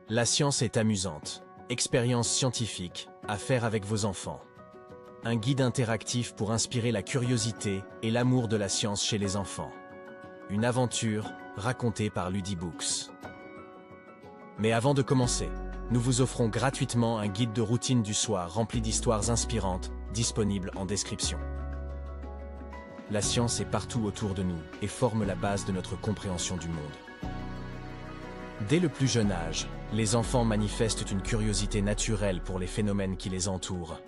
La science est amusante. Expérience scientifique à faire avec vos enfants. Un guide interactif pour inspirer la curiosité et l'amour de la science chez les enfants. Une aventure racontée par Ludibooks. Mais avant de commencer, nous vous offrons gratuitement un guide de routine du soir rempli d'histoires inspirantes, disponible en description. La science est partout autour de nous et forme la base de notre compréhension du monde. Dès le plus jeune âge, les enfants manifestent une curiosité naturelle pour les phénomènes qui les entourent.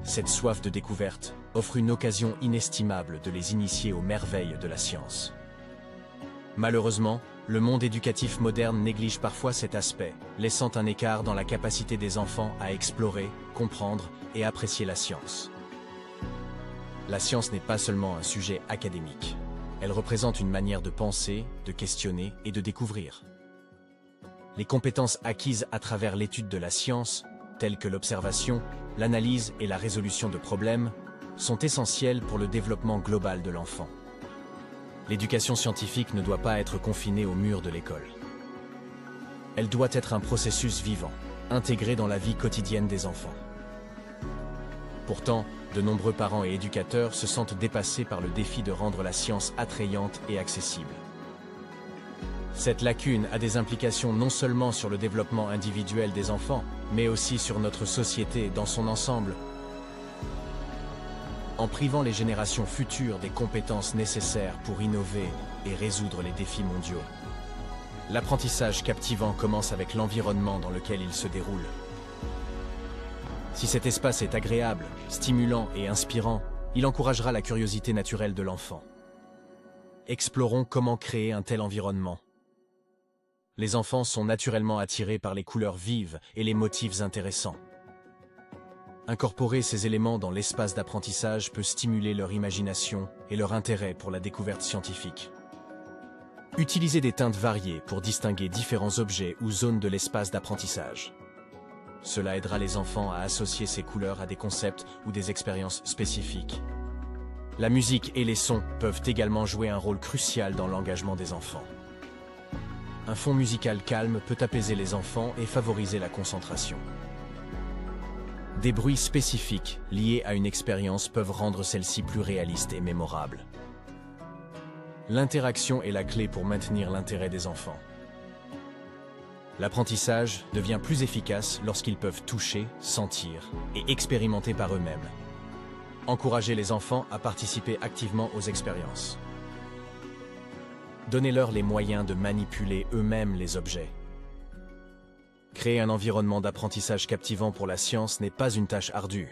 Cette soif de découverte offre une occasion inestimable de les initier aux merveilles de la science. Malheureusement, le monde éducatif moderne néglige parfois cet aspect, laissant un écart dans la capacité des enfants à explorer, comprendre et apprécier la science. La science n'est pas seulement un sujet académique. Elle représente une manière de penser, de questionner et de découvrir. Les compétences acquises à travers l'étude de la science, telles que l'observation, l'analyse et la résolution de problèmes, sont essentielles pour le développement global de l'enfant. L'éducation scientifique ne doit pas être confinée aux murs de l'école. Elle doit être un processus vivant, intégré dans la vie quotidienne des enfants. Pourtant, de nombreux parents et éducateurs se sentent dépassés par le défi de rendre la science attrayante et accessible. Cette lacune a des implications non seulement sur le développement individuel des enfants, mais aussi sur notre société dans son ensemble. En privant les générations futures des compétences nécessaires pour innover et résoudre les défis mondiaux. L'apprentissage captivant commence avec l'environnement dans lequel il se déroule. Si cet espace est agréable, stimulant et inspirant, il encouragera la curiosité naturelle de l'enfant. Explorons comment créer un tel environnement. Les enfants sont naturellement attirés par les couleurs vives et les motifs intéressants. Incorporer ces éléments dans l'espace d'apprentissage peut stimuler leur imagination et leur intérêt pour la découverte scientifique. Utilisez des teintes variées pour distinguer différents objets ou zones de l'espace d'apprentissage. Cela aidera les enfants à associer ces couleurs à des concepts ou des expériences spécifiques. La musique et les sons peuvent également jouer un rôle crucial dans l'engagement des enfants. Un fond musical calme peut apaiser les enfants et favoriser la concentration. Des bruits spécifiques liés à une expérience peuvent rendre celle-ci plus réaliste et mémorable. L'interaction est la clé pour maintenir l'intérêt des enfants. L'apprentissage devient plus efficace lorsqu'ils peuvent toucher, sentir et expérimenter par eux-mêmes. Encouragez les enfants à participer activement aux expériences. Donnez-leur les moyens de manipuler eux-mêmes les objets. Créer un environnement d'apprentissage captivant pour la science n'est pas une tâche ardue.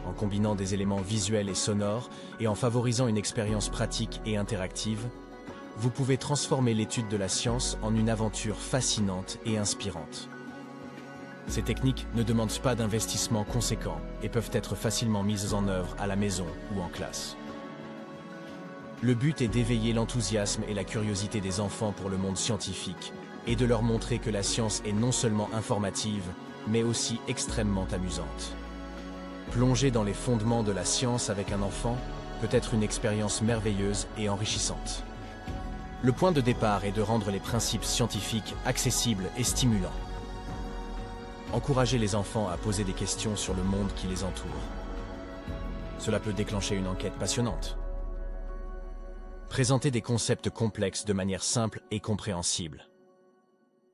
En combinant des éléments visuels et sonores et en favorisant une expérience pratique et interactive, vous pouvez transformer l'étude de la science en une aventure fascinante et inspirante. Ces techniques ne demandent pas d'investissement conséquent et peuvent être facilement mises en œuvre à la maison ou en classe. Le but est d'éveiller l'enthousiasme et la curiosité des enfants pour le monde scientifique et de leur montrer que la science est non seulement informative, mais aussi extrêmement amusante. Plonger dans les fondements de la science avec un enfant peut être une expérience merveilleuse et enrichissante. Le point de départ est de rendre les principes scientifiques accessibles et stimulants. Encouragez les enfants à poser des questions sur le monde qui les entoure. Cela peut déclencher une enquête passionnante. Présentez des concepts complexes de manière simple et compréhensible.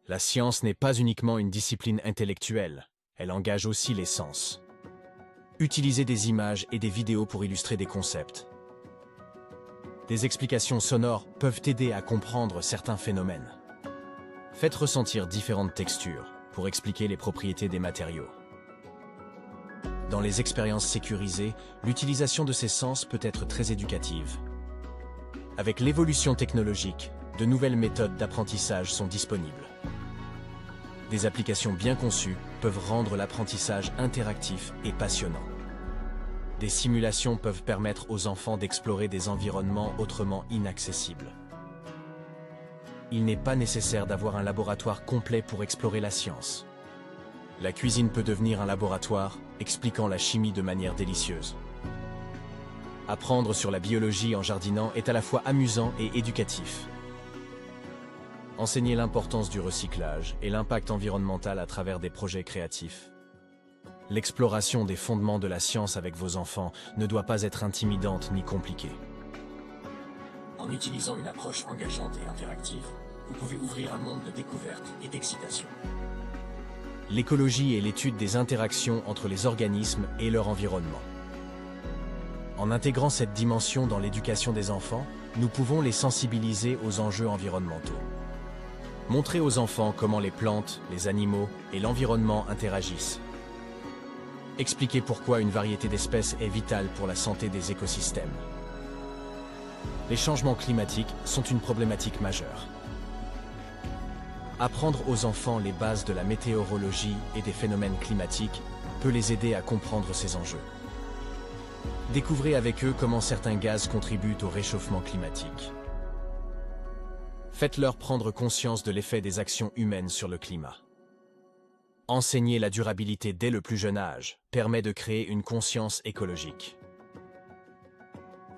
La science n'est pas uniquement une discipline intellectuelle, elle engage aussi les sens. Utilisez des images et des vidéos pour illustrer des concepts. Des explications sonores peuvent aider à comprendre certains phénomènes. Faites ressentir différentes textures pour expliquer les propriétés des matériaux. Dans les expériences sécurisées, l'utilisation de ces sens peut être très éducative. Avec l'évolution technologique, de nouvelles méthodes d'apprentissage sont disponibles. Des applications bien conçues peuvent rendre l'apprentissage interactif et passionnant. Des simulations peuvent permettre aux enfants d'explorer des environnements autrement inaccessibles. Il n'est pas nécessaire d'avoir un laboratoire complet pour explorer la science. La cuisine peut devenir un laboratoire, expliquant la chimie de manière délicieuse. Apprendre sur la biologie en jardinant est à la fois amusant et éducatif. Enseignez l'importance du recyclage et l'impact environnemental à travers des projets créatifs. L'exploration des fondements de la science avec vos enfants ne doit pas être intimidante ni compliquée. En utilisant une approche engageante et interactive, vous pouvez ouvrir un monde de découverte et d'excitation. L'écologie est l'étude des interactions entre les organismes et leur environnement. En intégrant cette dimension dans l'éducation des enfants, nous pouvons les sensibiliser aux enjeux environnementaux. Montrez aux enfants comment les plantes, les animaux et l'environnement interagissent. Expliquez pourquoi une variété d'espèces est vitale pour la santé des écosystèmes. Les changements climatiques sont une problématique majeure. Apprendre aux enfants les bases de la météorologie et des phénomènes climatiques peut les aider à comprendre ces enjeux. Découvrez avec eux comment certains gaz contribuent au réchauffement climatique. Faites-leur prendre conscience de l'effet des actions humaines sur le climat. Enseigner la durabilité dès le plus jeune âge permet de créer une conscience écologique.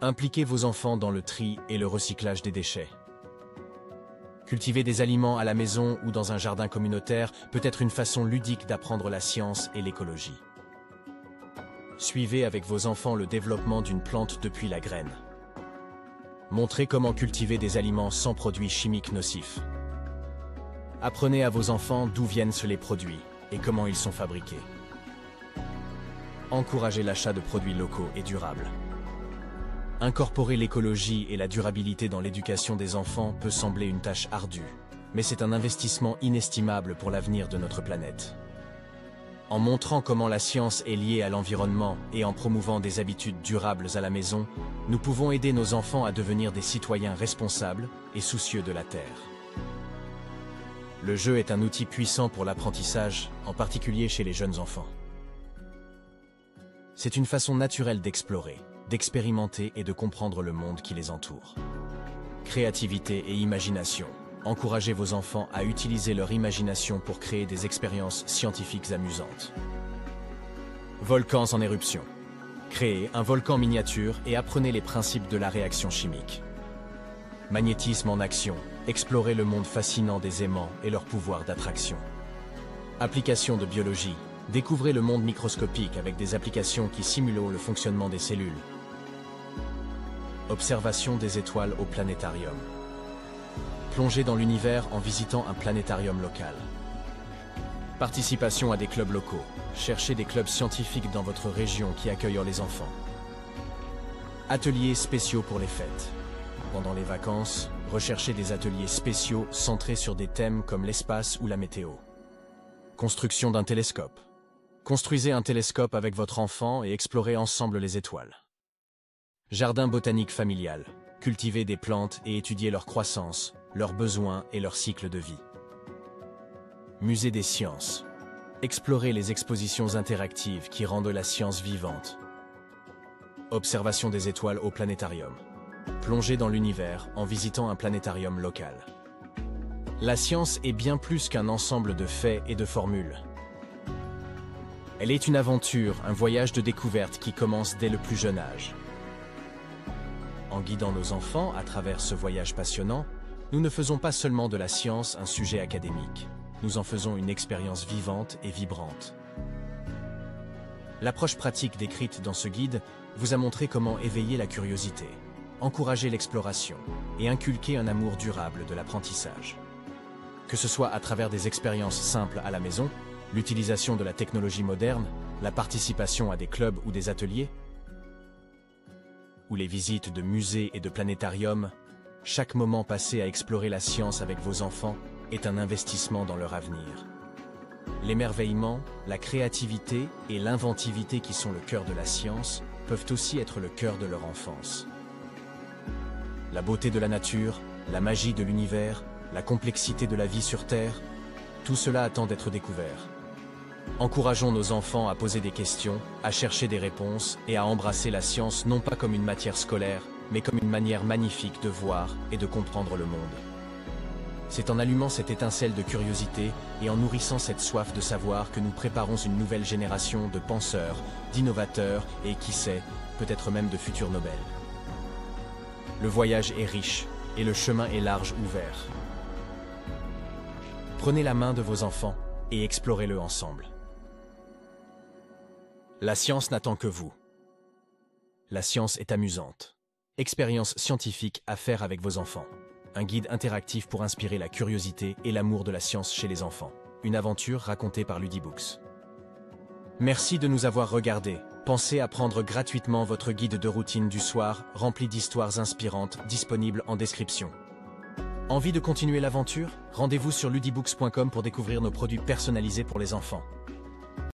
Impliquez vos enfants dans le tri et le recyclage des déchets. Cultiver des aliments à la maison ou dans un jardin communautaire peut être une façon ludique d'apprendre la science et l'écologie. Suivez avec vos enfants le développement d'une plante depuis la graine. Montrez comment cultiver des aliments sans produits chimiques nocifs. Apprenez à vos enfants d'où viennent les produits et comment ils sont fabriqués. Encouragez l'achat de produits locaux et durables. Incorporer l'écologie et la durabilité dans l'éducation des enfants peut sembler une tâche ardue, mais c'est un investissement inestimable pour l'avenir de notre planète. En montrant comment la science est liée à l'environnement et en promouvant des habitudes durables à la maison, nous pouvons aider nos enfants à devenir des citoyens responsables et soucieux de la Terre. Le jeu est un outil puissant pour l'apprentissage, en particulier chez les jeunes enfants. C'est une façon naturelle d'explorer, d'expérimenter et de comprendre le monde qui les entoure. Créativité et imagination. Encouragez vos enfants à utiliser leur imagination pour créer des expériences scientifiques amusantes. Volcans en éruption. Créez un volcan miniature et apprenez les principes de la réaction chimique. Magnétisme en action. Explorez le monde fascinant des aimants et leur pouvoir d'attraction. Application de biologie. Découvrez le monde microscopique avec des applications qui simulent le fonctionnement des cellules. Observation des étoiles au planétarium. Plongez dans l'univers en visitant un planétarium local. Participation à des clubs locaux. Cherchez des clubs scientifiques dans votre région qui accueillent les enfants. Ateliers spéciaux pour les fêtes. Pendant les vacances, recherchez des ateliers spéciaux centrés sur des thèmes comme l'espace ou la météo. Construction d'un télescope. Construisez un télescope avec votre enfant et explorez ensemble les étoiles. Jardin botanique familial. Cultivez des plantes et étudiez leur croissance, leurs besoins et leur cycle de vie. Musée des sciences. Explorez les expositions interactives qui rendent la science vivante. Observation des étoiles au planétarium. Plongez dans l'univers en visitant un planétarium local. La science est bien plus qu'un ensemble de faits et de formules. Elle est une aventure, un voyage de découverte qui commence dès le plus jeune âge. En guidant nos enfants à travers ce voyage passionnant, nous ne faisons pas seulement de la science un sujet académique. Nous en faisons une expérience vivante et vibrante. L'approche pratique décrite dans ce guide vous a montré comment éveiller la curiosité, encourager l'exploration et inculquer un amour durable de l'apprentissage. Que ce soit à travers des expériences simples à la maison, l'utilisation de la technologie moderne, la participation à des clubs ou des ateliers, ou les visites de musées et de planétariums, chaque moment passé à explorer la science avec vos enfants est un investissement dans leur avenir. L'émerveillement, la créativité et l'inventivité qui sont le cœur de la science peuvent aussi être le cœur de leur enfance. La beauté de la nature, la magie de l'univers, la complexité de la vie sur Terre, tout cela attend d'être découvert. Encourageons nos enfants à poser des questions, à chercher des réponses et à embrasser la science non pas comme une matière scolaire, mais comme une manière magnifique de voir et de comprendre le monde. C'est en allumant cette étincelle de curiosité et en nourrissant cette soif de savoir que nous préparons une nouvelle génération de penseurs, d'innovateurs et, qui sait, peut-être même de futurs Nobel. Le voyage est riche et le chemin est large ouvert. Prenez la main de vos enfants et explorez-le ensemble. La science n'attend que vous. La science est amusante. Expérience scientifique à faire avec vos enfants. Un guide interactif pour inspirer la curiosité et l'amour de la science chez les enfants. Une aventure racontée par Ludibooks. Merci de nous avoir regardés. Pensez à prendre gratuitement votre guide de routine du soir, rempli d'histoires inspirantes, disponible en description. Envie de continuer l'aventure? Rendez-vous sur ludibooks.com pour découvrir nos produits personnalisés pour les enfants.